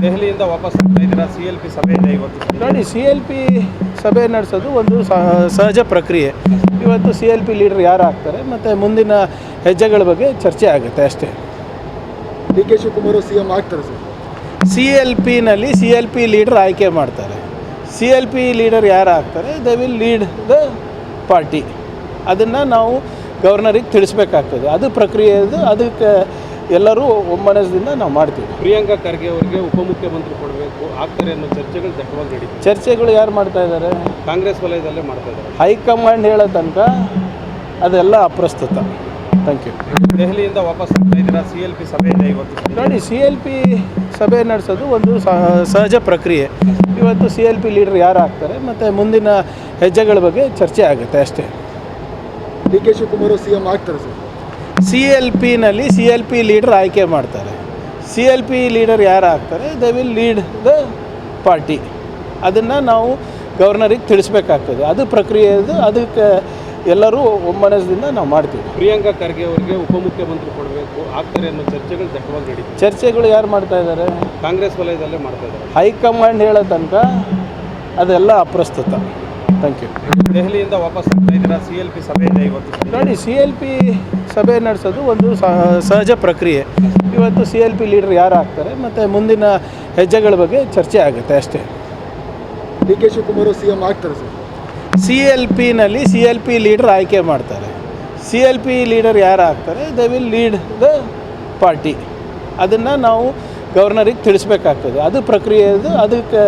ದೆಹಲಿಯಿಂದ ವಾಪಸ್ ಆಗ್ತಾ ಇದ್ದೀರಾ? CLP ಸಭೆ ಇದೆ ಇವತ್ತು. ನೋಡಿ, CLP ಸಭೆ ನಡೆಸೋದು ಒಂದು ಸಹಜ ಪ್ರಕ್ರಿಯೆ. ಇವತ್ತು CLP ಲೀಡರ್ ಯಾರು ಆಗ್ತಾರೆ ಮತ್ತು ಮುಂದಿನ ಹೆಜ್ಜೆಗಳ ಬಗ್ಗೆ ಚರ್ಚೆ ಆಗುತ್ತೆ ಅಷ್ಟೇ. DK ಶಿವಕುಮಾರ್ CM ಆಗ್ತಾರೆ ಸರ್? CLPನಲ್ಲಿ CLP ಲೀಡರ್ ಆಯ್ಕೆ ಮಾಡ್ತಾರೆ. CLP ಲೀಡರ್ ಯಾರು ಆಗ್ತಾರೆ, they will lead the party. ಅದನ್ನು ನಾವು ಗವರ್ನರಿಗೆ ತಿಳಿಸ್ಬೇಕಾಗ್ತದೆ. ಅದು ಪ್ರಕ್ರಿಯೆ ಇದು. ಅದಕ್ಕೆ ಎಲ್ಲರೂ ಒಮ್ಮನಸ್ದಿಂದ ನಾವು ಮಾಡ್ತೀವಿ. ಪ್ರಿಯಾಂಕಾ ಖರ್ಗೆ ಅವರಿಗೆ ಉಪಮುಖ್ಯಮಂತ್ರಿ ಕೊಡಬೇಕು ಆಗ್ತಾರೆ ಅನ್ನೋ ಚರ್ಚೆಗಳು ದಟ್ಟವಾಗಿ ನಡೀತಿದೆ. ಚರ್ಚೆಗಳು ಯಾರು ಮಾಡ್ತಾ ಇದ್ದಾರೆ? ಕಾಂಗ್ರೆಸ್ ವಲಯದಲ್ಲೇ ಮಾಡ್ತಾ ಇದ್ದಾರೆ. ಹೈಕಮಾಂಡ್ ಹೇಳೋ ತನಕ ಅದೆಲ್ಲ ಅಪ್ರಸ್ತುತ. Thank you. ದೆಹಲಿಯಿಂದ ವಾಪಸ್ ಆಗ್ತಾ ಇದ್ದೀರಾ? CLP ಸಭೆ ಇದೆ ಇವತ್ತು. ನೋಡಿ, CLP ಸಭೆ ನಡೆಸೋದು ಒಂದು ಸಹಜ ಪ್ರಕ್ರಿಯೆ. ಇವತ್ತು CLP ಲೀಡರ್ ಯಾರು ಆಗ್ತಾರೆ ಮತ್ತು ಮುಂದಿನ ಹೆಜ್ಜೆಗಳ ಬಗ್ಗೆ ಚರ್ಚೆ ಆಗುತ್ತೆ ಅಷ್ಟೇ. DK ಶಿವಕುಮಾರ್ CM ಆಗ್ತಾರೆ ಸರ್? CLPನಲ್ಲಿ CLP ಲೀಡರ್ ಆಯ್ಕೆ ಮಾಡ್ತಾರೆ. CLP ಲೀಡರ್ ಯಾರು ಆಗ್ತಾರೆ, they will lead the party. ಅದನ್ನು ನಾವು ಗವರ್ನರಿಗೆ ತಿಳಿಸ್ಬೇಕಾಗ್ತದೆ. ಅದು ಪ್ರಕ್ರಿಯೆ ಇದು. ಅದಕ್ಕೆ ಎಲ್ಲರೂ ಒಮ್ಮನಸ್ದಿಂದ ನಾವು ಮಾಡ್ತೀವಿ. ಪ್ರಿಯಾಂಕಾ ಖರ್ಗೆ ಅವರಿಗೆ ಉಪಮುಖ್ಯಮಂತ್ರಿ ಕೊಡಬೇಕು ಆಗ್ತಾರೆ ಅನ್ನೋ ಚರ್ಚೆಗಳು ದಟ್ಟವಾಗಿ ನಡೀತಿದೆ. ಚರ್ಚೆಗಳು ಯಾರು ಮಾಡ್ತಾ ಇದ್ದಾರೆ? ಕಾಂಗ್ರೆಸ್ ವಲಯದಲ್ಲೇ ಮಾಡ್ತಾ ಇದ್ದಾರೆ. ಹೈಕಮಾಂಡ್ ಹೇಳೋ ತನಕ ಅದೆಲ್ಲ ಅಪ್ರಸ್ತುತ. Thank you. ದೆಹಲಿಯಿಂದ ವಾಪಸ್ ಆಗ್ತಾ ಇದ್ದೀರಾ? CLP ಸಭೆ ಇದೆ ಇವತ್ತು. ನೋಡಿ, CLP ಸಭೆ ನಡೆಸೋದು ಒಂದು ಸಹಜ ಪ್ರಕ್ರಿಯೆ. ಇವತ್ತು CLP ಲೀಡರ್ ಯಾರು ಆಗ್ತಾರೆ ಮತ್ತು ಮುಂದಿನ ಹೆಜ್ಜೆಗಳ ಬಗ್ಗೆ ಚರ್ಚೆ ಆಗುತ್ತೆ ಅಷ್ಟೇ. DK ಶಿವಕುಮಾರ್ CM ಆಗ್ತಾರೆ ಸರ್? CLPನಲ್ಲಿ CLP ಲೀಡರ್ ಆಯ್ಕೆ ಮಾಡ್ತಾರೆ. CLP ಲೀಡರ್ ಯಾರು ಆಗ್ತಾರೆ, they will lead the party. ಅದನ್ನು ನಾವು ಗವರ್ನರಿಗೆ ತಿಳಿಸ್ಬೇಕಾಗ್ತದೆ. ಅದು ಪ್ರಕ್ರಿಯೆ ಇದು. ಅದಕ್ಕೆ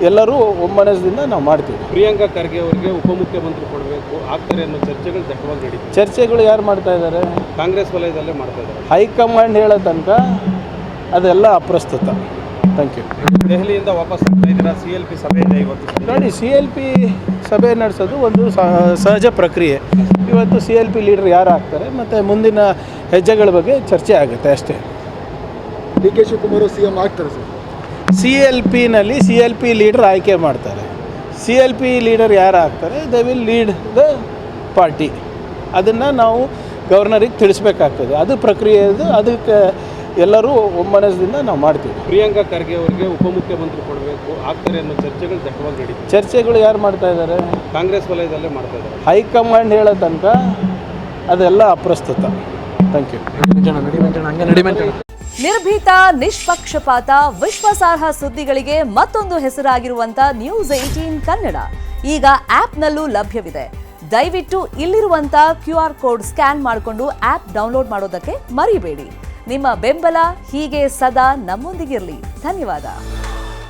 ಎಲ್ಲರೂ ಒಮ್ಮನಸ್ದಿಂದ ನಾವು ಮಾಡ್ತೀವಿ. ಪ್ರಿಯಾಂಕಾ ಖರ್ಗೆ ಅವರಿಗೆ ಉಪಮುಖ್ಯಮಂತ್ರಿ ಕೊಡಬೇಕು ಆಗ್ತಾರೆ ಅನ್ನೋ ಚರ್ಚೆಗಳು ದಟ್ಟವಾಗಿ ನಡೀತಿದೆ. ಚರ್ಚೆಗಳು ಯಾರು ಮಾಡ್ತಾ ಇದ್ದಾರೆ? ಕಾಂಗ್ರೆಸ್ ವಲಯದಲ್ಲೇ ಮಾಡ್ತಾ ಇದ್ದಾರೆ. ಹೈಕಮಾಂಡ್ ಹೇಳೋ ತನಕ ಅದೆಲ್ಲ ಅಪ್ರಸ್ತುತ. Thank you. ದೆಹಲಿಯಿಂದ ವಾಪಸ್ ಆಗ್ತಾ ಇದ್ದೀರಾ? CLP ಸಭೆ ಇದೆ ಇವತ್ತು. ನೋಡಿ, CLP ಸಭೆ ನಡೆಸೋದು ಒಂದು ಸಹಜ ಪ್ರಕ್ರಿಯೆ. ಇವತ್ತು CLP ಲೀಡರ್ ಯಾರು ಆಗ್ತಾರೆ ಮತ್ತು ಮುಂದಿನ ಹೆಜ್ಜೆಗಳ ಬಗ್ಗೆ ಚರ್ಚೆ ಆಗುತ್ತೆ ಅಷ್ಟೇ. DK ಶಿವಕುಮಾರ್ CM ಆಗ್ತಾರೆ ಸರ್? CLPನಲ್ಲಿ CLP ಲೀಡರ್ ಆಯ್ಕೆ ಮಾಡ್ತಾರೆ. CLP ಲೀಡರ್ ಯಾರು ಆಗ್ತಾರೆ, they will lead the party. ಅದನ್ನು ನಾವು ಗವರ್ನರಿಗೆ ತಿಳಿಸ್ಬೇಕಾಗ್ತದೆ. ಅದು ಪ್ರಕ್ರಿಯೆ ಇದು. ಅದಕ್ಕೆ ಎಲ್ಲರೂ ಒಮ್ಮನಸ್ದಿಂದ ನಾವು ಮಾಡ್ತೀವಿ. ಪ್ರಿಯಾಂಕಾ ಖರ್ಗೆ ಅವರಿಗೆ ಉಪಮುಖ್ಯಮಂತ್ರಿ ಕೊಡಬೇಕು ಆಗ್ತಾರೆ ಅನ್ನೋ ಚರ್ಚೆಗಳು ದಟ್ಟವಾಗಿ ನಡೀತಿದೆ. ಚರ್ಚೆಗಳು ಯಾರು ಮಾಡ್ತಾ ಇದ್ದಾರೆ? ಕಾಂಗ್ರೆಸ್ ವಲಯದಲ್ಲೇ ಮಾಡ್ತಾ ಇದ್ದಾರೆ. ಹೈಕಮಾಂಡ್ ಹೇಳೋ ತನಕ ಅದೆಲ್ಲ ಅಪ್ರಸ್ತುತ. Thank you. ನಿರ್ಭೀತ, ನಿಷ್ಪಕ್ಷಪಾತ, ವಿಶ್ವಾಸಾರ್ಹ ಸುದ್ದಿಗಳಿಗೆ ಮತ್ತೊಂದು ಹೆಸರಾಗಿರುವಂತ News18 ಕನ್ನಡ ಈಗ ಆಪ್ನಲ್ಲೂ ಲಭ್ಯವಿದೆ. ದಯವಿಟ್ಟು ಇಲ್ಲಿರುವಂತ QR ಕೋಡ್ ಸ್ಕ್ಯಾನ್ ಮಾಡಿಕೊಂಡು ಆಪ್ ಡೌನ್ಲೋಡ್ ಮಾಡೋದಕ್ಕೆ ಮರಿಬೇಡಿ. ನಿಮ್ಮ ಬೆಂಬಲ ಹೀಗೆ ಸದಾ ನಮ್ಮೊಂದಿಗಿರಲಿ. ಧನ್ಯವಾದ.